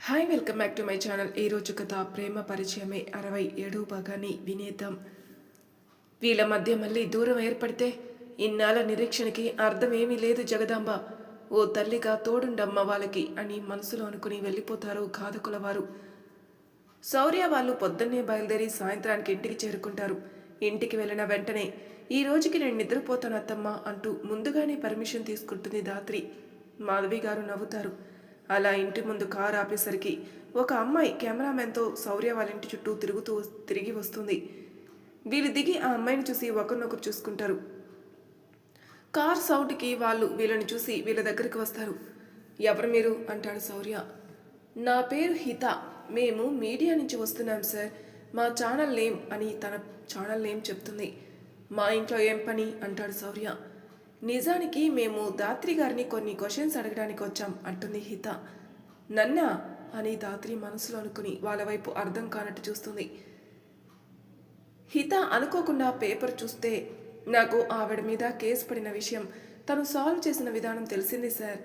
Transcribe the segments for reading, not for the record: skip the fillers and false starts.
Hi welcome back to my channel. ఈరోజు కథ ప్రేమ పరిచయమే 67వ భాగాన్ని వినేద్దాం. వీళ్ళ మధ్య మళ్ళీ దూరం ఏర్పడితే ఇన్నాళ్ళ నిరీక్షణకి అర్థమేమీ లేదు జగదాంబ. ఓ తల్లిగా తోడుండమ్మ వాళ్ళకి అని మనసులో అనుకుని వెళ్ళిపోతారు ఘాతకుల వారు. శౌర్య వాళ్ళు పొద్దున్నే బయలుదేరి సాయంత్రానికి ఇంటికి చేరుకుంటారు. ఇంటికి వెళ్ళిన వెంటనే ఈ రోజుకి నేను నిద్రపోతాను అత్తమ్మ అంటూ ముందుగానే పర్మిషన్ తీసుకుంటుంది ధాత్రి. మాధవి గారు నవ్వుతారు. అలా ఇంటి ముందు కారు ఆపేసరికి ఒక అమ్మాయి కెమెరామెన్తో శౌర్య వాళ్ళ ఇంటి చుట్టూ తిరిగి వస్తుంది. వీళ్ళు దిగి ఆ అమ్మాయిని చూసి ఒకరినొకరు చూసుకుంటారు. కార్ సౌండ్కి వాళ్ళు వీళ్ళని చూసి వీళ్ళ దగ్గరికి వస్తారు. ఎవరు మీరు అంటాడు శౌర్య. నా పేరు హిత, మేము మీడియా నుంచి వస్తున్నాం సార్, మా ఛానల్ నేమ్ అని తన ఛానల్ నేమ్ చెప్తుంది. మా ఇంట్లో ఏం పని అంటాడు శౌర్య. నిజానికి మేము ధాత్రి గారిని కొన్ని క్వశ్చన్స్ అడగడానికి వచ్చాం అంటుంది హిత. నన్నా అని ధాత్రి మనసులో అనుకుని వాళ్ళ వైపు అర్థం కానట్టు చూస్తుంది. హిత అనుకోకుండా పేపర్ చూస్తే నాకు ఆవిడ మీద కేసు పడిన విషయం తను సాల్వ్ చేసిన విధానం తెలిసింది సార్.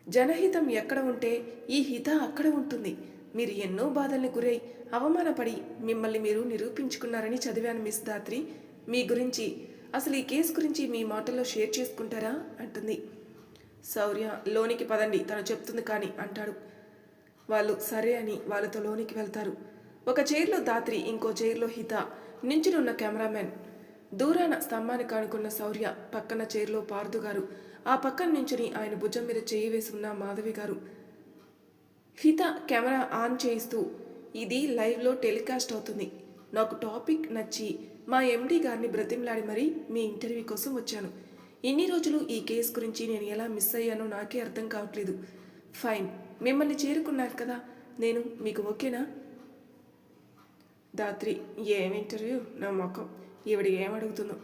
జనహితం ఎక్కడ ఉంటే ఈ హిత అక్కడ ఉంటుంది. మీరు ఎన్నో బాధల్ని గురై అవమానపడి మిమ్మల్ని మీరు నిరూపించుకున్నారని చదివాను మిస్ ధాత్రి. మీ గురించి అసలు ఈ కేసు గురించి మీ మాటల్లో షేర్ చేసుకుంటారా అంటుంది. శౌర్య లోనికి పదండి తను చెప్తుంది కానీ అంటాడు. వాళ్ళు సరే అని వాళ్ళతో లోనికి వెళ్తారు. ఒక చైర్లో ధాత్రి, ఇంకో చైర్లో హిత, నించుని ఉన్న కెమెరామెన్. దూరాన స్తంభానికి ఆనుకున్న శౌర్య, పక్కన చైర్లో పార్దు గారు, ఆ పక్కన నించుని ఆయన భుజం మీద చేయి వేసి ఉన్న మాధవి గారు. హిత కెమెరా ఆన్ చేయిస్తూ ఇది లైవ్లో టెలికాస్ట్ అవుతుంది. నాకు టాపిక్ నచ్చి మా ఎండీ గారిని బ్రతిమలాడి మరీ మీ ఇంటర్వ్యూ కోసం వచ్చాను. ఇన్ని రోజులు ఈ కేసు గురించి నేను ఎలా మిస్ అయ్యానో నాకే అర్థం కావట్లేదు. ఫైన్, మిమ్మల్ని చేరుకున్నారు కదా, నేను మీకు ఓకేనా? ధాత్రి ఏం ఇంటర్వ్యూ, నా మొఖం, ఈవిడ ఏమడుగుతుందో,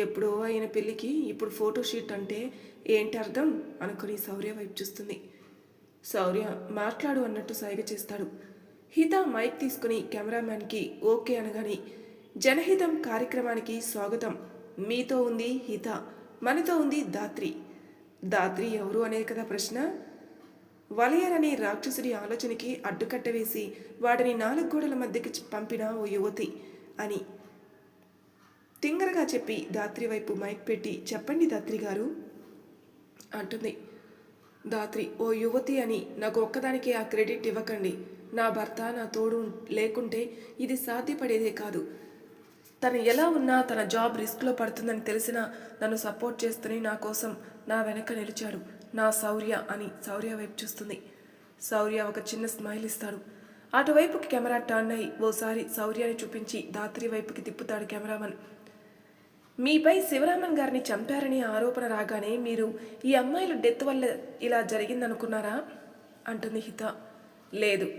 ఎప్పుడో అయిన పెళ్ళికి ఇప్పుడు ఫోటోషూట్ అంటే ఏంటి అర్థం అనుకుని శౌర్య వైపు చూస్తుంది. శౌర్య మాట్లాడు అన్నట్టు సైగ చేస్తాడు. హిత మైక్ తీసుకుని కెమెరామ్యాన్కి ఓకే అనగానే జనహితం కార్యక్రమానికి స్వాగతం. మీతో ఉంది హిత, మనతో ఉంది ధాత్రి. ధాత్రి ఎవరు అనేది కదా ప్రశ్న. వలయర్ అనే రాక్షసుడి ఆలోచనకి అడ్డుకట్ట వేసి వాటిని 4 గోడల మధ్యకి పంపిన ఓ యువతి అని తింగరగా చెప్పి ధాత్రి వైపు మైక్ పెట్టి చెప్పండి ధాత్రి గారు అంటుంది. ధాత్రి ఓ యువతి అని నాకు ఒక్కదానికే ఆ క్రెడిట్ ఇవ్వకండి. నా భర్త నా తోడు లేకుంటే ఇది సాధ్యపడేదే కాదు. తను ఎలా ఉన్నా తన జాబ్ రిస్క్లో పడుతుందని తెలిసినా నన్ను సపోర్ట్ చేస్తూనే నా కోసం నా వెనక నిలిచాడు నా శౌర్య అని శౌర్య వైపు చూస్తుంది. శౌర్య ఒక చిన్న స్మైల్ ఇస్తాడు. అటువైపుకి కెమెరా టర్న్ అయి ఓసారి శౌర్యాన్ని చూపించి ధాత్రి వైపుకి తిప్పుతాడు కెమెరామన్. మీపై శివరామన్ గారిని చంపారని ఆరోపణ రాగానే మీరు ఈ అమ్మాయిల డెత్ వల్ల ఇలా జరిగిందనుకున్నారా అంటుంది హిత. లేదు,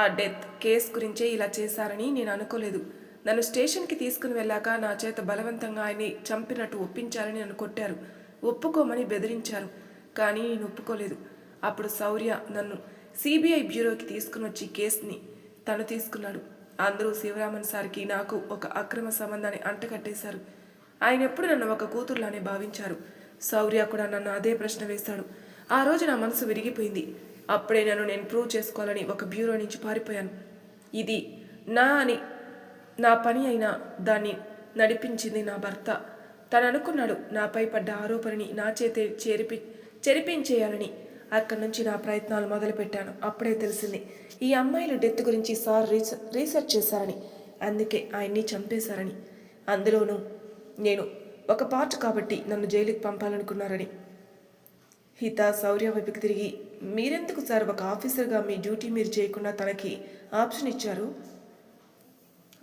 ఆ డెత్ కేస్ గురించే ఇలా చేశారని నేను అనుకోలేదు. నన్ను స్టేషన్కి తీసుకుని వెళ్ళాక నా చేత బలవంతంగా ఆయన్ని చంపినట్టు ఒప్పించాలని నన్ను కొట్టారు. ఒప్పుకోమని బెదిరించారు, కానీ నేను ఒప్పుకోలేదు. అప్పుడు శౌర్య నన్ను సిబిఐ బ్యూరోకి తీసుకుని వచ్చి కేసుని తను తీసుకున్నాడు. అందరూ శివరామన్ సార్కి నాకు ఒక అక్రమ సంబంధాన్ని అంటకట్టేశారు. ఆయన ఎప్పుడు నన్ను ఒక కూతురులానే భావించారు. శౌర్య కూడా నన్ను అదే ప్రశ్న వేశాడు. ఆ రోజు నా మనసు విరిగిపోయింది. అప్పుడే నేను ప్రూవ్ చేసుకోవాలని ఒక బ్యూరో నుంచి పారిపోయాను. ఇది నా పని అయినా దాన్ని నడిపించింది నా భర్త. తను అనుకున్నాడు నాపై పడ్డ ఆరోపణని నా చేతే చెరిపించేయాలని. అక్కడి నుంచి నా ప్రయత్నాలు మొదలుపెట్టాను. అప్పుడే తెలిసింది ఈ అమ్మాయిల డెత్ గురించి సార్ రీసెర్చ్ చేశారని, అందుకే ఆయన్ని చంపేశారని. అందులోనూ నేను ఒక పార్ట్ కాబట్టి నన్ను జైలుకి పంపాలనుకున్నారని. హిత శౌర్య వైపుకి తిరిగి మీరెందుకు సార్ ఒక ఆఫీసర్గా మీ డ్యూటీ మీరు చేయకుండా తనకి ఆప్షన్ ఇచ్చారు?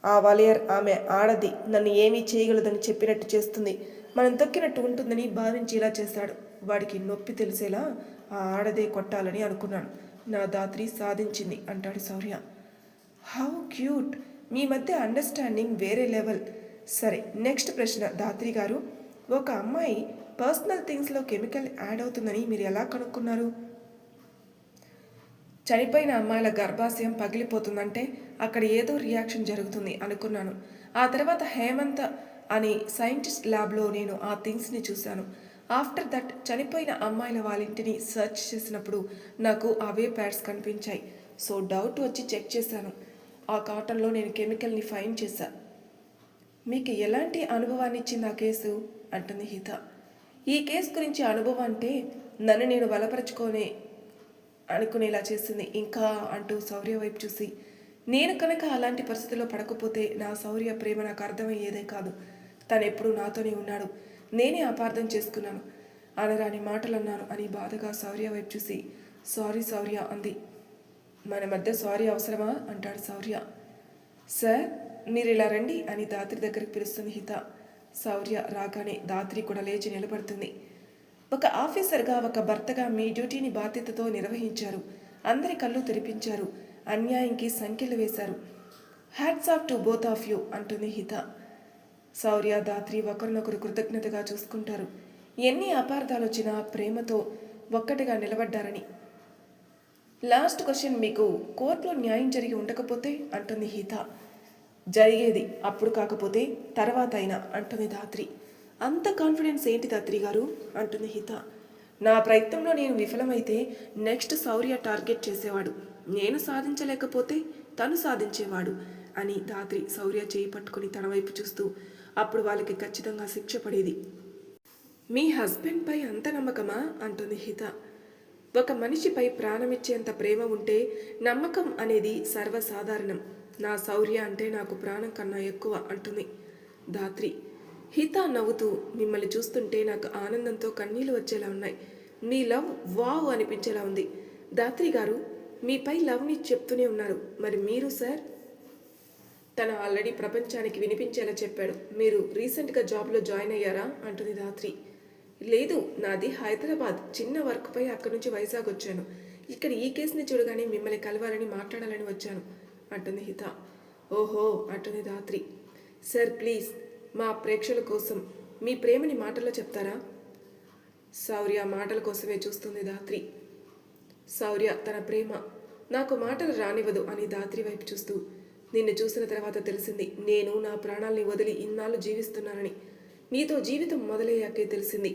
ఆ వలయర్ ఆమె ఆడది, నన్ను ఏమీ చేయగలదని చెప్పినట్టు చేస్తుంది, మనం తొక్కినట్టు ఉంటుందని భావించి ఇలా చేశాడు. వాడికి నొప్పి తెలిసేలా ఆ ఆడదే కొట్టాలని అనుకున్నాను. నా ధాత్రి సాధించింది అంటాడు శౌర్య. హౌ క్యూట్, మీ మధ్య అండర్స్టాండింగ్ వేరే లెవెల్. సరే, నెక్స్ట్ ప్రశ్న ధాత్రి గారు. ఒక అమ్మాయి పర్సనల్ థింగ్స్లో కెమికల్ యాడ్ అవుతుందని మీరు ఎలా కనుక్కున్నారు? చనిపోయిన అమ్మాయిల గర్భాశయం పగిలిపోతుందంటే అక్కడ ఏదో రియాక్షన్ జరుగుతుంది అనుకున్నాను. ఆ తర్వాత హేమంత్ అని సైంటిస్ట్ ల్యాబ్లో నేను ఆ థింగ్స్ని చూశాను. ఆఫ్టర్ దట్ చనిపోయిన అమ్మాయిల వాళ్ళ ఇంటిని సర్చ్ చేసినప్పుడు నాకు అవే ప్యాడ్స్ కనిపించాయి. సో డౌట్ వచ్చి చెక్ చేశాను. ఆ కాటన్లో నేను కెమికల్ని ఫైండ్ చేశా. మీకు ఎలాంటి అనుభవాన్ని ఇచ్చింది ఆ కేసు అంటుంది హిత. ఈ కేసు గురించి అనుభవం అంటే నన్ను నేను అనుకునేలా చేసింది ఇంకా అంటూ శౌర్య వైపు చూసి, నేను కనుక అలాంటి పరిస్థితుల్లో పడకపోతే నా శౌర్య ప్రేమ నాకు అర్థమయ్యేదే కాదు. తను ఎప్పుడూ నాతోనే ఉన్నాడు, నేనే అపార్థం చేసుకున్నాను, అనరాని మాటలు అన్నాను అని బాధగా శౌర్య వైపు చూసి, సారీ శౌర్య అంది. మన మధ్య సారీ అవసరమా అంటాడు శౌర్య. సార్ మీరు ఇలా రండి అని దాత్రి దగ్గరికి పిలుస్తుంది హిత. శౌర్య రాగానే దాత్రి కూడా లేచి నిలబడుతుంది. ఒక ఆఫీసర్గా ఒక భర్తగా మీ డ్యూటీని బాధ్యతతో నిర్వహించారు. అందరి కళ్ళు తెరిపించారు, అన్యాయంకి సంఖ్యలు వేశారు. Hats off to both of you అంటుంది హిత. శౌర్య దాత్రి ఒకరినొకరు కృతజ్ఞతగా చూసుకుంటారు. ఎన్ని అపార్థాలు వచ్చినా ప్రేమతో ఒక్కటిగా నిలబడ్డారని. లాస్ట్ క్వశ్చన్, మీకు కోర్టులో న్యాయం జరిగి ఉండకపోతే అంటుంది హిత. జరిగేది అప్పుడు కాకపోతే తర్వాత అయినా అంటుంది దాత్రి. అంత కాన్ఫిడెన్స్ ఏంటి దాత్రి గారు అంటుంది హిత. నా ప్రయత్నంలో నేను విఫలమైతే నెక్స్ట్ శౌర్య టార్గెట్ చేసేవాడు, నేను సాధించలేకపోతే తను సాధించేవాడు అని దాత్రి శౌర్య చేయి పట్టుకుని తన వైపు చూస్తూ, అప్పుడు వాళ్ళకి ఖచ్చితంగా శిక్ష పడేది. మీ హస్బెండ్పై అంత నమ్మకమా అంటుంది హిత. ఒక మనిషిపై ప్రాణమిచ్చేంత ప్రేమ ఉంటే నమ్మకం అనేది సర్వసాధారణం. నా శౌర్య అంటే నాకు ప్రాణం కన్నా ఎక్కువ అంటుంది దాత్రి. హిత నవ్వుతూ, మిమ్మల్ని చూస్తుంటే నాకు ఆనందంతో కన్నీళ్లు వచ్చేలా ఉన్నాయి. మీ లవ్ వావ్ అనిపించేలా ఉంది. దాత్రి గారు మీపై లవ్ని చెప్తూనే ఉన్నారు, మరి మీరు సార్? తను ఆల్రెడీ ప్రపంచానికి వినిపించేలా చెప్పాడు. మీరు రీసెంట్గా జాబ్లో జాయిన్ అయ్యారా అంటుంది దాత్రి. లేదు, నాది హైదరాబాద్, చిన్న వర్క్పై అక్కడి నుంచి వైజాగ్ వచ్చాను. ఇక్కడ ఈ కేసుని చూడగానే మిమ్మల్ని కలవాలని మాట్లాడాలని వచ్చాను అంటుంది హిత. ఓహో అంటుంది దాత్రి. సార్ ప్లీజ్ మా ప్రేక్షకుల కోసం మీ ప్రేమని మాటల్లో చెప్తారా? శౌర్య మాటల కోసమే చూస్తుంది దాత్రి. శౌర్య తన ప్రేమ నాకు మాటలు రానివ్వదు అని దాత్రి వైపు చూస్తూ, నిన్ను చూసిన తర్వాత తెలిసింది నేను నా ప్రాణాల్ని వదిలి ఇన్నాళ్ళు జీవిస్తున్నానని. నీతో జీవితం మొదలయ్యాకే తెలిసింది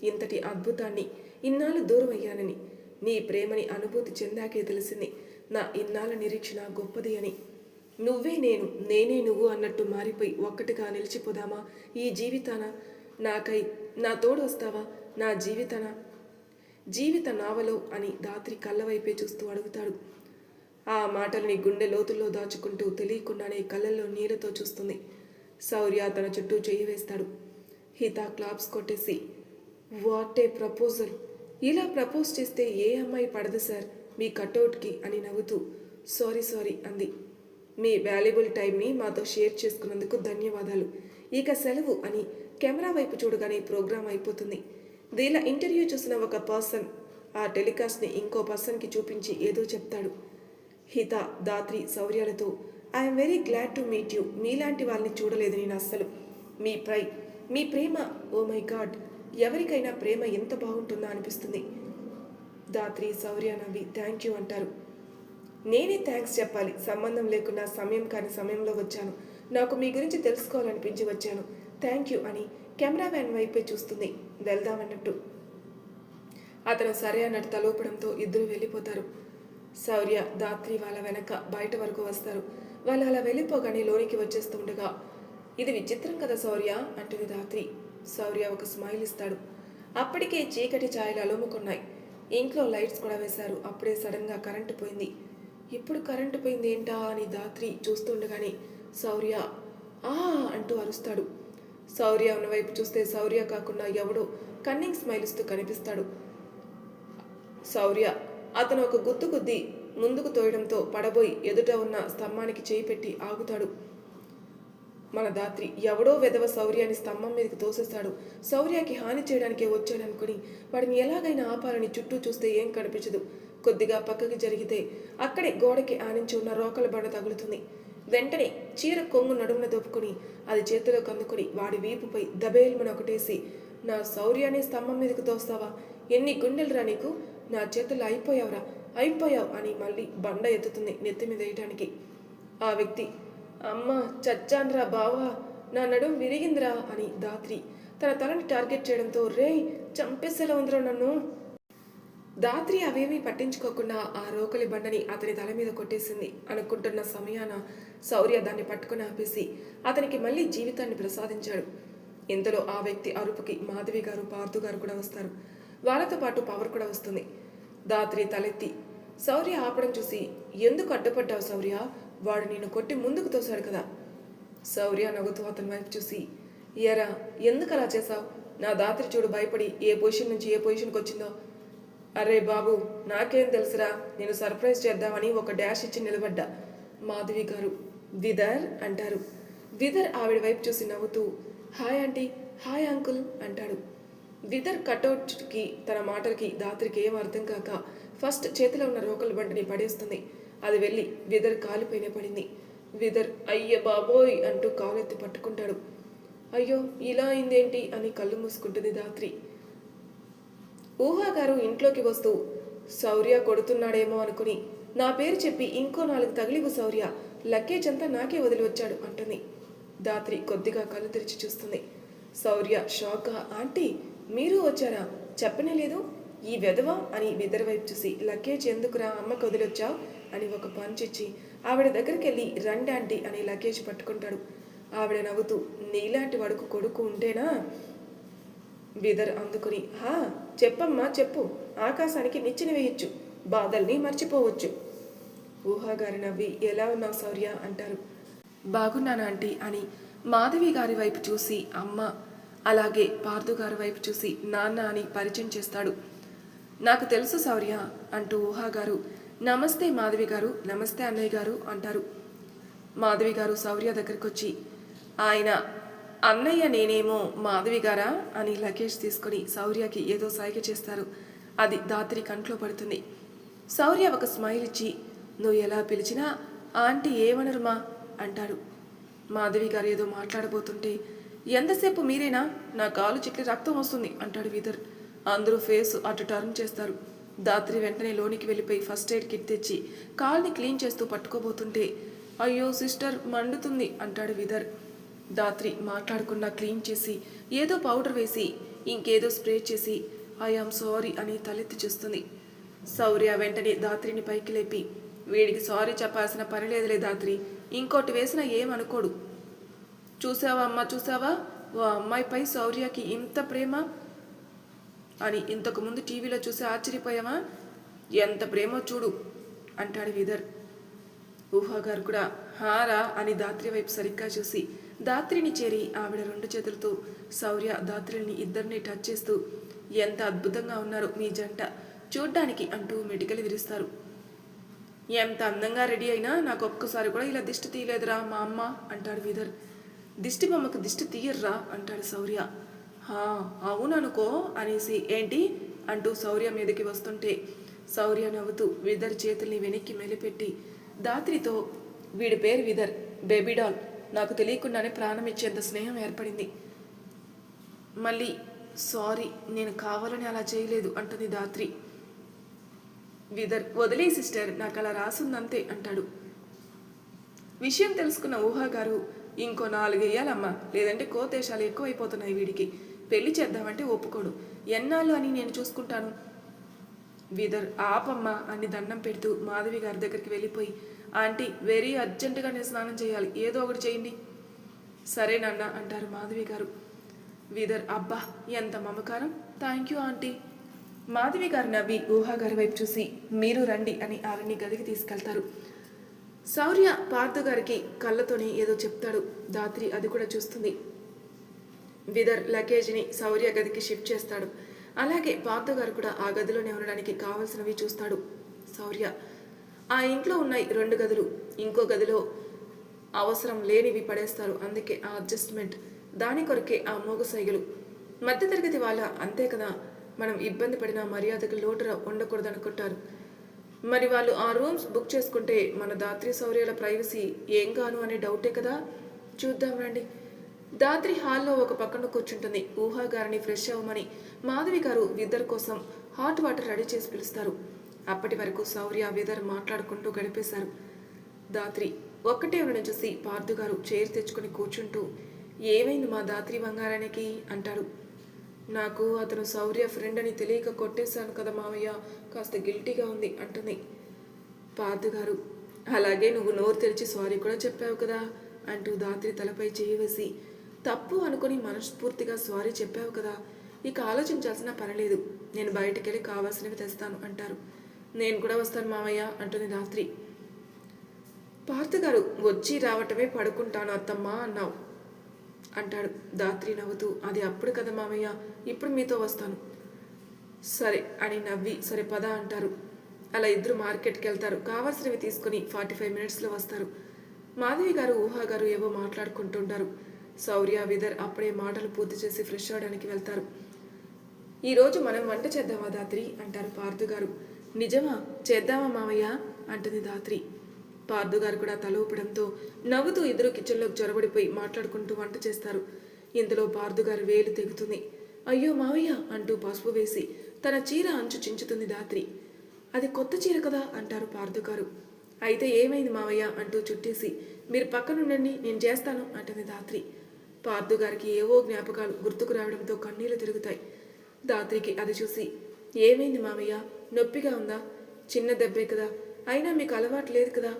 ఇంతటి అద్భుతాన్ని ఇన్నాళ్ళు దూరం అయ్యానని. నీ ప్రేమని అనుభూతి చెందాకే తెలిసింది నా ఇన్నాళ్ళ నిరీక్షణ గొప్పది అని. నువ్వే నేను, నేనే నువ్వు అన్నట్టు మారిపోయి ఒక్కటిగా నిలిచిపోదామా ఈ జీవితాన? నాకై నా తోడు వస్తావా నా జీవిత నావలో అని దాత్రి కళ్ళ వైపే చూస్తూ అడుగుతాడు. ఆ మాటల్ని గుండె లోతుల్లో దాచుకుంటూ తెలియకుండానే కళ్ళల్లో నీళ్ళతో చూస్తుంది. శౌర్య తన చుట్టూ చెయ్యి వేస్తాడు. హిత క్లాప్స్ కొట్టేసి, వాట్ ఏ ప్రపోజల్! ఇలా ప్రపోజ్ చేస్తే ఏ అమ్మాయి పడదు సార్ మీ కటౌట్కి అని నవ్వుతూ, సారీ అంది. మీ వాల్యుబుల్ టైంని మాతో షేర్ చేసుకున్నందుకు ధన్యవాదాలు. ఇక సెలవు అని కెమెరా వైపు చూడగానే ప్రోగ్రాం అయిపోతుంది. దీనిలో ఇంటర్వ్యూ చూసిన ఒక పర్సన్ ఆ టెలికాస్ట్ని ఇంకో పర్సన్కి చూపించి ఏదో చెప్తాడు. హిత దాత్రి శౌర్యాలతో, I'm very glad to meet you. మీలాంటి వాళ్ళని చూడలేదు నేను అస్సలు. మీ ప్రేమ, ఓ మై గాడ్, ఎవరికైనా ప్రేమ ఎంత బాగుంటుందో అనిపిస్తుంది. దాత్రి శౌర్య నవ్వి థ్యాంక్ యూ అంటారు. నేనే థ్యాంక్స్ చెప్పాలి, సంబంధం లేకుండా సమయం కాని సమయంలో వచ్చాను. నాకు మీ గురించి తెలుసుకోవాలనిపించి వచ్చాను. థ్యాంక్ యూ అని కెమెరామ్యాన్ వైపే చూస్తుంది వెళ్దామన్నట్టు. అతను సరే అన్నట్టు తలోపడంతో ఇద్దరు వెళ్ళిపోతారు. శౌర్య దాత్రి వాళ్ళ వెనక బయట వరకు వస్తారు. వాళ్ళు అలా వెళ్ళిపోగానే లోనికి వచ్చేస్తుండగా, ఇది విచిత్రం కదా శౌర్య అంటుంది దాత్రి. శౌర్య ఒక స్మైల్ ఇస్తాడు. అప్పటికే చీకటి ఛాయలు అలుముకున్నాయి. ఇంట్లో లైట్స్ కూడా వేశారు. అప్పుడే సడన్గా కరెంటు పోయింది. ఇప్పుడు కరెంటు పోయింది ఏంటా అని దాత్రి చూస్తుండగానే శౌర్య ఆ అంటూ అరుస్తాడు. శౌర్య ఉన్న వైపు చూస్తే శౌర్య కాకుండా ఎవడో కన్నింగ్ స్మైల్ ఇస్తూ కనిపిస్తాడు. శౌర్య అతను ఒక గుద్ది ముందుకు తోయడంతో పడబోయి ఎదుట ఉన్న స్తంభానికి చేయి పెట్టి ఆగుతాడు. మన దాత్రి ఎవడో వెధవ శౌర్యాన్ని స్తంభం మీదకి తోసేస్తాడు. శౌర్యకి హాని చేయడానికే వచ్చాడనుకుని వాడిని ఎలాగైనా ఆపాలని చుట్టూ చూస్తే ఏం కనిపించదు. కొద్దిగా పక్కకి జరిగితే అక్కడే గోడకి ఆనించి ఉన్న రోకల బండ తగులుతుంది. వెంటనే చీర కొంగు నడుమున దొప్పుకొని అది చేతిలోకి అందుకుని వాడి వీపుపై దబేల్మని ఒకటేసి, నా శౌర్యాన్ని స్తంభం మీదకి తోస్తావా? ఎన్ని గుండెలురా నీకు? నా చేతుల్లో అయిపోయావు అని మళ్ళీ బండ ఎత్తుతుంది నెత్తి మీద వేయటానికి. ఆ వ్యక్తి, అమ్మ చచ్చాన్రా బావా, నా నడుం విరిగిందిరా అని దాత్రి తన తలని టార్గెట్ చేయడంతో, రేయ్ చంపేసేలా ఉందిరా నన్ను దాత్రి అవేమీ పట్టించుకోకుండా ఆ రోకలి బండని అతని తల మీద కొట్టేసింది. అనుకుంటున్న సమయాన శౌర్య దాన్ని పట్టుకుని ఆపేసి అతనికి మళ్ళీ జీవితాన్ని ప్రసాదించాడు. ఇంతలో ఆ వ్యక్తి అరుపుకి మాధవి గారు, పార్థు గారు కూడా వస్తారు. వాళ్ళతో పాటు పవర్ కూడా వస్తుంది. దాత్రి తలెత్తి శౌర్య ఆపడం చూసి, ఎందుకు అడ్డుపడ్డావు శౌర్య? వాడు నిన్ను కొట్టి ముందుకు తోశాడు కదా. శౌర్య నవ్వుతూ అతని వైపు చూసి, ఎరా ఎందుకు అలా చేశావు? నా దాత్రి చూడు భయపడి ఏ పొజిషన్ నుంచి ఏ పొజిషన్కి వచ్చిందో. అరే బాబు, నాకేం తెలుసురా, నేను సర్ప్రైజ్ చేద్దామని ఒక డాష్ ఇచ్చి నిలబడ్డా. మాధవి గారు విదర్ అంటారు. విదర్ ఆవిడ వైపు చూసి నవ్వుతూ, హాయ్ ఆంటీ, హాయ్ అంకుల్ అంటాడు. విదర్ కటౌట్కి తన మాటలకి దాత్రికి ఏం అర్థం కాక ఫస్ట్ చేతిలో ఉన్న రోకల్ బండిని పడేస్తుంది. అది వెళ్ళి విదర్ కాలిపైన పడింది. విదర్ అయ్య బాబోయ్ అంటూ కాలెత్తి పట్టుకుంటాడు. అయ్యో ఇలా అయిందేంటి అని కళ్ళు మూసుకుంటుంది దాత్రి. ఊహా గారు ఇంట్లోకి వస్తూ, శౌర్య కొడుతున్నాడేమో అనుకుని నా పేరు చెప్పి ఇంకో 4 తగిలివు శౌర్య, లగేజ్ అంతా నాకే వదిలి వచ్చాడు అంటుంది. దాత్రి కొద్దిగా కళ్ళు తెరిచి చూస్తుంది. శౌర్య షాక్గా, ఆంటీ మీరు వచ్చారా? చెప్పనే లేదు ఈ వెధవ అని విదర్ వైపు చూసి, లగేజ్ ఎందుకురా అమ్మకు వదిలొచ్చావు అని ఒక పంచ్ ఇచ్చి ఆవిడ దగ్గరికి వెళ్ళి రండి ఆంటీ అని లగేజ్ పట్టుకుంటాడు. ఆవిడ నవ్వుతూ, నీలాంటి వాడుకు కొడుకు ఉంటేనా? విదర్ అందుకుని, హా చెప్పమ్మా చెప్పు, ఆకాశానికి నిచ్చెన వేయొచ్చు, బాధల్ని మర్చిపోవచ్చు. ఊహాగారి నవ్వి, ఎలా ఉన్నావు శౌర్య అంటారు. బాగున్నాను ఆంటీ అని మాధవి గారి వైపు చూసి అమ్మ, అలాగే పార్థు గారి వైపు చూసి నాన్న అని పరిచయం చేస్తాడు. నాకు తెలుసు శౌర్య అంటూ ఊహాగారు, నమస్తే మాధవి గారు, నమస్తే అన్నయ్య గారు అంటారు. మాధవి గారు శౌర్య దగ్గరికి వచ్చి, ఆయన అన్నయ్య నేనేమో మాధవి గారా అని లగేజ్ తీసుకుని శౌర్యకి ఏదో సైగ చేస్తారు. అది దాత్రి కంట్లో పడుతుంది. శౌర్య ఒక స్మైల్ ఇచ్చి, నువ్వు ఎలా పిలిచినా ఆంటీ ఏమనరుమా అంటాడు. మాధవి గారు ఏదో మాట్లాడబోతుంటే, ఎంతసేపు మీరేనా, నా కాలు చిట్లి రక్తం వస్తుంది అంటాడు విదర్. అందరూ ఫేస్ అటు టర్న్ చేస్తారు. దాత్రి వెంటనే లోనికి వెళ్ళిపోయి ఫస్ట్ ఎయిడ్ కిట్ తెచ్చి కాల్ని క్లీన్ చేస్తూ పట్టుకోబోతుంటే, అయ్యో సిస్టర్ మండుతుంది అంటాడు విదర్. దాత్రి మాట్లాడకుండా క్లీన్ చేసి ఏదో పౌడర్ వేసి ఇంకేదో స్ప్రే చేసి ఐఆమ్ సారీ అని తలెత్తి చూస్తుంది. శౌర్య వెంటనే దాత్రిని పైకి లేపి, వీడికి సారీ చెప్పాల్సిన పని లేదులే దాత్రి, ఇంకోటి వేసినా ఏమనుకోడు. చూసావా అమ్మ చూసావా, ఓ అమ్మాయిపై శౌర్యకి ఇంత ప్రేమ అని ఇంతకుముందు టీవీలో చూసి ఆశ్చర్యపోయావా, ఎంత ప్రేమో చూడు అంటాడు విదర్. ఊహాగారు కూడా హారా అని దాత్రి వైపు సరిగ్గా చూసి దాత్రిని చేరి ఆవిడ 2 చేతులతో శౌర్య దాత్రిని ఇద్దరిని టచ్ చేస్తూ, ఎంత అద్భుతంగా ఉన్నారు మీ జంట చూడ్డానికి అంటూ మెడికల్ విరుస్తారు. ఎంత అందంగా రెడీ అయినా నాకు ఒక్కసారి కూడా ఇలా దిష్టి తీయలేదురా మా అమ్మ అంటాడు విదర్. దిష్టి బొమ్మకు దిష్టి తీయర్రా అంటాడు శౌర్య. హా అవుననుకో అనేసి ఏంటి అంటూ శౌర్య మీదకి వస్తుంటే శౌర్య నవ్వుతూ విదర్ చేతుల్ని వెనక్కి మెలిపెట్టి దాత్రితో, వీడి పేరు విదర్, బేబీ డాల్, నాకు తెలియకుండానే ప్రాణం ఇచ్చేంత స్నేహం ఏర్పడింది. మళ్ళీ సారీ, నేను కావాలని అలా చేయలేదు అంటుంది దాత్రి. విదర్, వదిలే సిస్టర్, నాకు అలా రాసుందంతే అంటాడు. విషయం తెలుసుకున్న ఊహాగారు, ఇంకో 4 వేయాలమ్మా, లేదంటే కోతేశాలు ఎక్కువైపోతున్నాయి వీడికి, పెళ్లి చేద్దామంటే ఒప్పుకోడు, ఎన్నాళ్ళు అని నేను చూసుకుంటాను. విదర్, ఆపమ్మా అని దండం పెడుతూ మాధవి గారి దగ్గరికి వెళ్ళిపోయి, ఆంటీ వెరీ అర్జెంటుగా నేను స్నానం చేయాలి, ఏదో ఒకటి చేయండి. సరేనన్నా అంటారు మాధవి గారు. విదర్, అబ్బా ఎంత మమకారం, థ్యాంక్ యూ ఆంటీ. మాధవి గారు నవ్వి ఊహాగారి వైపు చూసి, మీరు రండి అని ఆవిడ్ని గదికి తీసుకెళ్తారు. శౌర్య పార్థు గారికి కళ్ళతోనే ఏదో చెప్తాడు. దాత్రి అది కూడా చూస్తుంది. విదర్ లగేజ్ని శౌర్య గదికి షిఫ్ట్ చేస్తాడు. అలాగే పార్థు గారు కూడా ఆ గదిలోనే ఉండడానికి కావలసినవి చూస్తాడు. శౌర్య, ఆ ఇంట్లో ఉన్నాయి 2 గదులు, ఇంకో గదిలో అవసరం లేనివి పడేస్తారు, అందుకే ఆ అడ్జస్ట్మెంట్, దాని కొరకే ఆ మోగ సైగలు. మధ్యతరగతి వాళ్ళ అంతే కదా, మనం ఇబ్బంది పడిన మర్యాదకు లోటు ఉండకూడదనుకుంటారు. మరి వాళ్ళు ఆ రూమ్స్ బుక్ చేసుకుంటే మన దాత్రి శౌర్యాల ప్రైవసీ ఏం కాను అనే డౌటే కదా. చూద్దాం రండి. దాత్రి హాల్లో ఒక పక్కన కూర్చుంటుంది. ఊహా గారిని ఫ్రెష్ అవ్వమని మాధవి గారు విదర్ కోసం హాట్ వాటర్ రెడీ చేసి పిలుస్తారు. అప్పటి వరకు శౌర్య విదర్ మాట్లాడుకుంటూ గడిపేశారు. దాత్రి ఒక్కటే ఉండడం చూసి పార్థు గారు చైర్ తెచ్చుకుని కూర్చుంటూ, ఏమైంది మా దాత్రి బంగారానికి అంటాడు. నాకు అతను శౌర్య ఫ్రెండ్ అని తెలియక కొట్టేశాను కదా మావయ్య, కాస్త గిల్టీగా ఉంది అంటుంది. పార్థు గారు, అలాగే నువ్వు నోరు తెరిచి సారీ కూడా చెప్పావు కదా అంటూ ధాత్రి తలపై చేయి వేసి, తప్పు అనుకుని మనస్ఫూర్తిగా సారీ చెప్పావు కదా, ఇక ఆలోచించాల్సిన పని లేదు, నేను బయటికెళ్ళి కావాల్సినవి తెస్తాను అంటారు. నేను కూడా వస్తాను మావయ్య అంటుంది ధాత్రి. పార్థు గారు, వచ్చి రావటమే పడుకుంటాను అత్తమ్మ అన్నావు అంటాడు. ధాత్రి నవ్వుతూ, అది అప్పుడు కదా మామయ్య, ఇప్పుడు మీతో వస్తాను. సరే అని నవ్వి సరే పద అంటారు. అలా ఇద్దరు మార్కెట్కి వెళ్తారు. కావాల్సినవి తీసుకుని 45 మినిట్స్లో వస్తారు. మాధవి గారు ఊహా గారు ఏవో మాట్లాడుకుంటుంటారు. శౌర్య విదర్ అప్పుడే మాటలు పూర్తి చేసి ఫ్రెష్ అవడానికి వెళ్తారు. ఈరోజు మనం వంట చేద్దామా ధాత్రి అంటారు పార్థు గారు. నిజమా, చేద్దామా మామయ్య అంటుంది ధాత్రి. పార్థు గారు కూడా తల ఊపడంతో నవ్వుతూ ఇద్దరు కిచెన్లోకి చొరబడిపోయి మాట్లాడుకుంటూ వంట చేస్తారు. ఇంతలో పార్థు గారు వేలు తెగుతుంది. అయ్యో మావయ్య అంటూ పసుపు వేసి తన చీర అంచు చించుతుంది ధాత్రి. అది కొత్త చీర కదా అంటారు పార్థు గారు. అయితే ఏమైంది మావయ్య అంటూ చుట్టేసి, మీరు పక్కనుండండి నేను చేస్తాను అంటుంది ధాత్రి. పార్థు గారికి ఏవో జ్ఞాపకాలు గుర్తుకు రావడంతో కన్నీళ్లు తిరుగుతాయి. ధాత్రికి అది చూసి, ఏమైంది మావయ్య, నొప్పిగా ఉందా? చిన్న దెబ్బే కదా, అయినా మీకు అలవాటు లేదు కదా.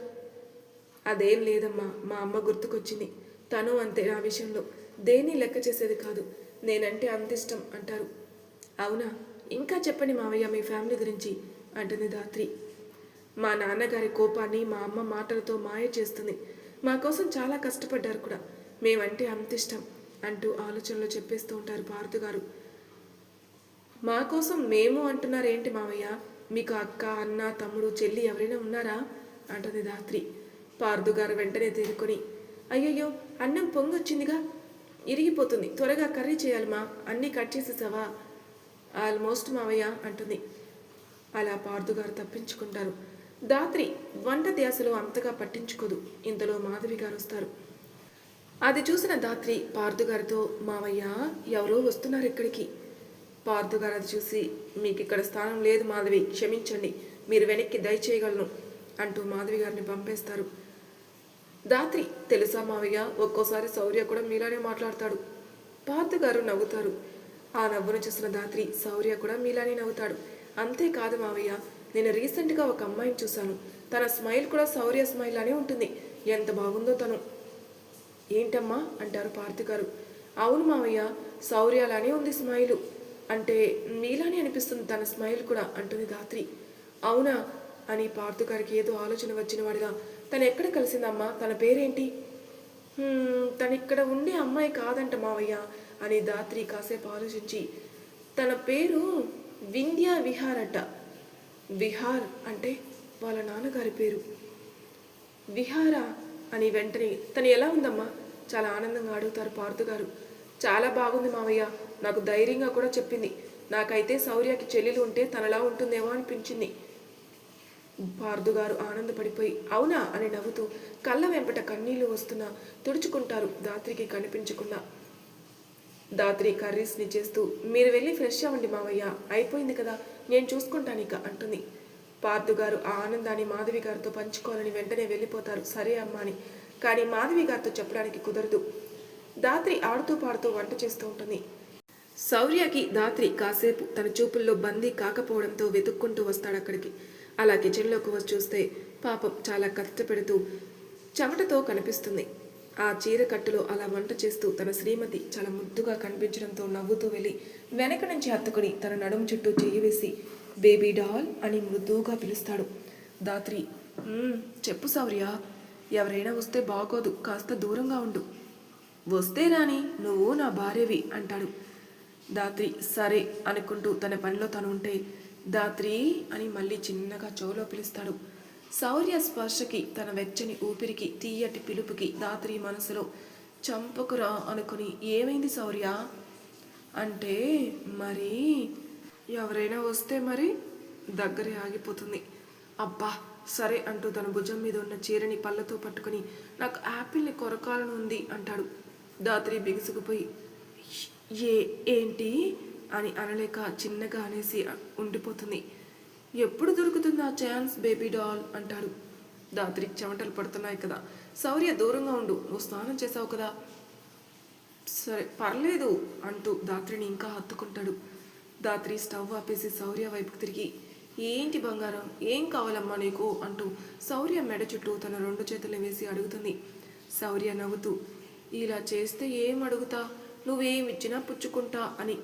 అదేం లేదమ్మా, మా అమ్మ గుర్తుకొచ్చింది, తను అంతే నా విషయంలో దేన్ని లెక్క చేసేది కాదు, నేనంటే అంత ఇష్టం అంటారు. అవునా, ఇంకా చెప్పండి మావయ్య మీ ఫ్యామిలీ గురించి అంటుంది ధాత్రి. మా నాన్నగారి కోపాన్ని మా అమ్మ మాటలతో మాయ చేస్తుంది, మా కోసం చాలా కష్టపడ్డారు కూడా, మేమంటే అంత ఇష్టం అంటూ ఆలోచనలో చెప్పేస్తూ ఉంటారు పార్థు గారు. మా కోసం మేము అంటున్నారేంటి మావయ్య, మీకు అక్క అన్న తమ్ముడు చెల్లి ఎవరైనా ఉన్నారా అంటుంది ధాత్రి. పార్థు గారు వెంటనే తేరుకొని, అయ్యయ్యో అన్నం పొంగొచ్చిందిగా, ఇరిగిపోతుంది, త్వరగా కర్రీ చేయాలమ్మా, అన్నీ కట్ చేసేసావా? ఆల్మోస్ట్ మావయ్య అంటుంది. అలా పార్థు గారు తప్పించుకుంటారు. ధాత్రి వంట ధ్యాసలో అంతగా పట్టించుకోదు. ఇంతలో మాధవి గారు వస్తారు. అది చూసిన ధాత్రి పార్థు గారితో, మావయ్య ఎవరో వస్తున్నారు ఇక్కడికి. పార్థు గారు అది చూసి, మీకు ఇక్కడ స్థానం లేదు మాధవి, క్షమించండి, మీరు వెనక్కి దయచేయగలను అంటూ మాధవి గారిని పంపేస్తారు. ధాత్రి, తెలుసా మావయ్య, ఒక్కోసారి శౌర్య కూడా మీలానే మాట్లాడతాడు. పార్థు గారు నవ్వుతారు. ఆ నవ్వును చూసిన ధాత్రి, శౌర్య కూడా మీలానే నవ్వుతాడు. అంతేకాదు మావయ్య, నేను రీసెంట్గా ఒక అమ్మాయిని చూశాను, తన స్మైల్ కూడా శౌర్య స్మైల్ అనే ఉంటుంది, ఎంత బాగుందో తను. ఏంటమ్మా అంటారు పార్థు గారు. అవును మావయ్య, శౌర్య అలానే ఉంది స్మైలు, అంటే మీలానే అనిపిస్తుంది తన స్మైల్ కూడా అంటుంది ధాత్రి. అవునా అని పార్థు గారికి ఏదో ఆలోచన వచ్చిన వాడిగా, తను ఎక్కడ కలిసిందమ్మా, తన పేరేంటి? తను ఇక్కడ ఉండే అమ్మాయి కాదంట మావయ్య అని ధాత్రి కాసేపు ఆలోచించి, తన పేరు వింధ్యా విహార్ అట. విహార్ అంటే వాళ్ళ నాన్నగారి పేరు. విహారా అని వెంటనే, తను ఎలా ఉందమ్మా చాలా ఆనందంగా అడుగుతారు పార్థు గారు. చాలా బాగుంది మావయ్య, నాకు ధైర్యంగా కూడా చెప్పింది, నాకైతే శౌర్యకి చెల్లెలు ఉంటే తనలా ఉంటుందేమో అనిపించింది. పార్థు గారు ఆనందపడిపోయి అవునా అని నవ్వుతూ కళ్ళ వెంపట కన్నీళ్లు వస్తున్నా తుడుచుకుంటారు ధాత్రికి కనిపించకుండా. ధాత్రి కర్రీస్ని చేస్తూ, మీరు వెళ్ళి ఫ్రెష్ అవ్వండి మావయ్య, అయిపోయింది కదా, నేను చూసుకుంటాను ఇక అంటుంది. పార్థు గారు ఆ ఆనందాన్ని మాధవి గారితో పంచుకోవాలని వెంటనే వెళ్ళిపోతారు. సరే అమ్మా అని. కానీ మాధవి గారితో చెప్పడానికి కుదరదు. ధాత్రి ఆడుతూ పాడుతూ వంట చేస్తూ ఉంటుంది. శౌర్యకి ధాత్రి కాసేపు తన చూపుల్లో బందీ కాకపోవడంతో వెతుక్కుంటూ వస్తాడు అక్కడికి. అలా కిచెన్లోకి వచ్చి చూస్తే పాపం చాలా కష్టపెడుతూ చెమటతో కనిపిస్తుంది. ఆ చీర కట్టులో అలా వంట చేస్తూ తన శ్రీమతి చాలా ముద్దుగా కనిపించడంతో నవ్వుతూ వెళ్ళి వెనక నుంచి హత్తుకుని తన నడుము చుట్టూ చేయి వేసి బేబీ డాల్ అని మృదువుగా పిలుస్తాడు. ధాత్రి, చెప్పు శౌర్య, ఎవరైనా వస్తే బాగోదు, కాస్త దూరంగా ఉండు. వస్తే రాని, నువ్వు నా భార్యవి అంటాడు. ధాత్రి సరే అనుకుంటూ తన పనిలో తను ఉంటే, ధాత్రి అని మళ్ళీ చిన్నగా చెవులో పిలుస్తాడు. శౌర్య స్పర్శకి, తన వెచ్చని ఊపిరికి, తీయటి పిలుపుకి ధాత్రి మనసులో చంపకురా అనుకుని, ఏమైంది శౌర్య అంటే, మరి ఎవరైనా వస్తే మరి దగ్గరే ఆగిపోతుంది. అబ్బా సరే అంటూ తన భుజం మీద ఉన్న చీరని పళ్ళతో పట్టుకుని, నాకు యాపిల్ని కొరకాలను ఉంది అంటాడు. ధాత్రి బిగుసుకుపోయి, ఏంటి అని అనలేక చిన్నగా అనేసి ఉండిపోతుంది. ఎప్పుడు దొరుకుతుంది ఆ ఛాన్స్ బేబీ డాల్ అంటాడు. ధాత్రికి చెమటలు పడుతున్నాయి కదా. శౌర్య దూరంగా ఉండు, నువ్వు స్నానం చేసావు కదా. సరే పర్లేదు అంటూ దాత్రిని ఇంకా హత్తుకుంటాడు. దాత్రి స్టవ్ ఆపేసి శౌర్య వైపుకు తిరిగి, ఏంటి బంగారం, ఏం కావాలమ్మా నీకు అంటూ శౌర్య మెడ చుట్టూ తన 2 చేతులు వేసి అడుగుతుంది. శౌర్య నవ్వుతూ, ఇలా చేస్తే ఏం అడుగుతా, నువ్వేమిచ్చినా పుచ్చుకుంటా అని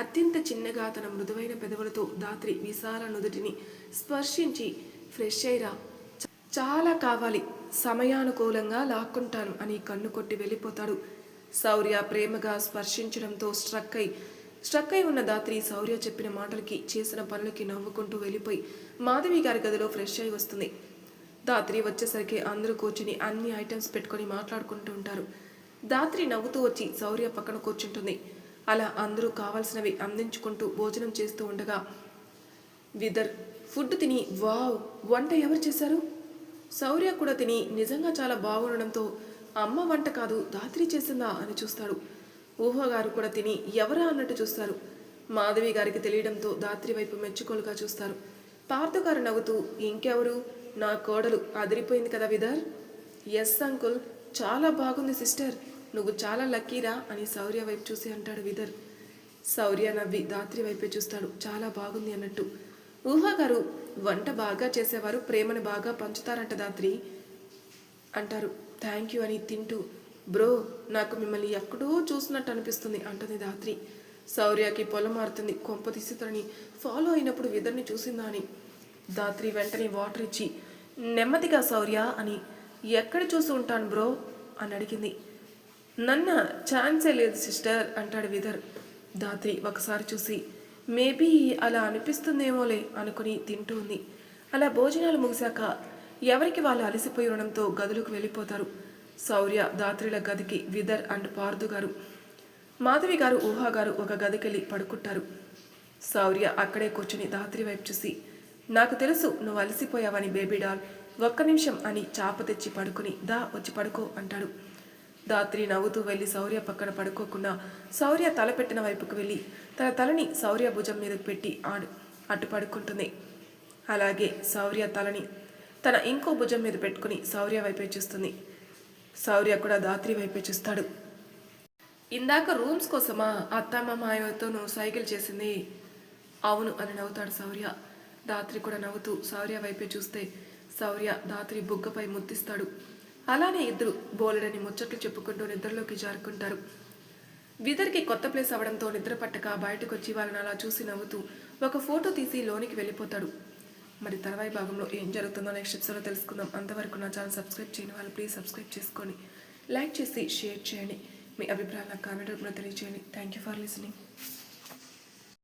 అత్యంత చిన్నగా తన మృదువైన పెదవులతో దాత్రి విశాల నుదుటిని స్పర్శించి, ఫ్రెష్ అయ్యిరా, చాలా కావాలి, సమయానుకూలంగా లాక్కుంటాను అని కన్ను కొట్టి వెళ్ళిపోతాడు. శౌర్య ప్రేమగా స్పర్శించడంతో స్ట్రక్ అయి ఉన్న దాత్రి శౌర్య చెప్పిన మాటలకి చేసిన పనులకి నవ్వుకుంటూ వెళ్ళిపోయి మాధవి గారి గదిలో ఫ్రెష్ అయి వస్తుంది. దాత్రి వచ్చేసరికి అందరూ కూర్చుని అన్ని ఐటమ్స్ పెట్టుకొని మాట్లాడుకుంటూ ఉంటారు. దాత్రి నవ్వుతూ వచ్చి శౌర్య పక్కన కూర్చుంటుంది. అలా అందరూ కావాల్సినవి అందించుకుంటూ భోజనం చేస్తూ ఉండగా విదర్ ఫుడ్ తిని, వావ్, వంట ఎవరు చేశారు? శౌర్య కూడా తిని నిజంగా చాలా బాగుండడంతో అమ్మ వంట కాదు దాత్రి చేసిందా అని చూస్తాడు. ఊహగారు కూడా తిని ఎవరా అన్నట్టు చూస్తారు. మాధవి గారికి తెలియడంతో దాత్రి వైపు మెచ్చుకోలుగా చూస్తారు. పార్థు గారు నవ్వుతూ, ఇంకెవరు, నా కోడలు అదిరిపోయింది కదా విదర్. ఎస్ అంకుల్, చాలా బాగుంది సిస్టర్, నువ్వు చాలా లక్కీరా అని శౌర్య వైపు చూసి అంటాడు విదర్. శౌర్య నవ్వి దాత్రి వైపే చూస్తాడు, చాలా బాగుంది అన్నట్టు. ఊహగారు వంట బాగా చేసేవారు, ప్రేమను బాగా పంచుతారంట దాత్రి అంటారు. థ్యాంక్ యూ అని తింటూ, బ్రో, నాకు మిమ్మల్ని ఎక్కడో చూసినట్టు అనిపిస్తుంది అంటుంది దాత్రి. శౌర్యకి పొలం మారుతుంది, కొంప తీసి తనని ఫాలో అయినప్పుడు విదర్ని చూసిందా అని. దాత్రి వెంటనే వాటర్ ఇచ్చి, నెమ్మదిగా శౌర్య అని, ఎక్కడ చూసి ఉంటాను బ్రో అని అడిగింది. నన్న ఛాన్సే లేదు సిస్టర్ అంటాడు విదర్. దాత్రి ఒకసారి చూసి, మేబీ అలా అనిపిస్తుందేమోలే అనుకుని తింటూ ఉంది. అలా భోజనాలు ముగిశాక ఎవరికి వాళ్ళు అలసిపోయి ఉండడంతో గదులకు వెళ్ళిపోతారు. శౌర్య దాత్రిల గదికి, విదర్ అండ్ పార్థు గారు, మాధవి గారు, ఊహాగారు ఒక గదికెళ్ళి పడుకుంటారు. శౌర్య అక్కడే కూర్చుని దాత్రి వైపు చూసి, నాకు తెలుసు నువ్వు అలసిపోయావని బేబీ డాల్, ఒక్క నిమిషం అని చాప తెచ్చి పడుకుని, దా వచ్చి పడుకో అంటాడు. దాత్రి నవ్వుతూ వెళ్ళి శౌర్య పక్కన పడుకోకుండా శౌర్య తల పెట్టిన వైపుకు వెళ్ళి తన తలని శౌర్య భుజం మీద పెట్టి అటు పడుకుంటుంది. అలాగే శౌర్య తలని తన ఇంకో భుజం మీద పెట్టుకుని శౌర్య వైపే చూస్తుంది. శౌర్య కూడా దాత్రి వైపే చూస్తాడు. ఇందాక రూమ్స్ కోసమా అత్తమ్మ మాయతో నువ్వు సైకిల్ చేసింది? అవును అని నవ్వుతాడు శౌర్య. దాత్రి కూడా నవ్వుతూ శౌర్య వైపే చూస్తే శౌర్య దాత్రి బుగ్గపై ముద్దిస్తాడు. అలానే ఇద్దరు బోలెడని ముచ్చట్లు చెప్పుకుంటూ నిద్రలోకి జారుకుంటారు. విదర్కి కొత్త ప్లేస్ అవడంతో నిద్ర పట్టక బయటకు వచ్చి వాళ్ళని అలా చూసి నవ్వుతూ ఒక ఫోటో తీసి లోనికి వెళ్ళిపోతాడు. మరి తర్వాయి భాగంలో ఏం జరుగుతుందో నెక్స్ట్ ఎపిసోడ్లో తెలుసుకుందాం. అంతవరకు నా ఛానల్ సబ్స్క్రైబ్ చేయని వాళ్ళు ప్లీజ్ సబ్స్క్రైబ్ చేసుకోండి, లైక్ చేసి షేర్ చేయండి, మీ అభిప్రాయాలు నాకు కామెంట్ రూపంలో తెలియజేయండి. Thank you for listening.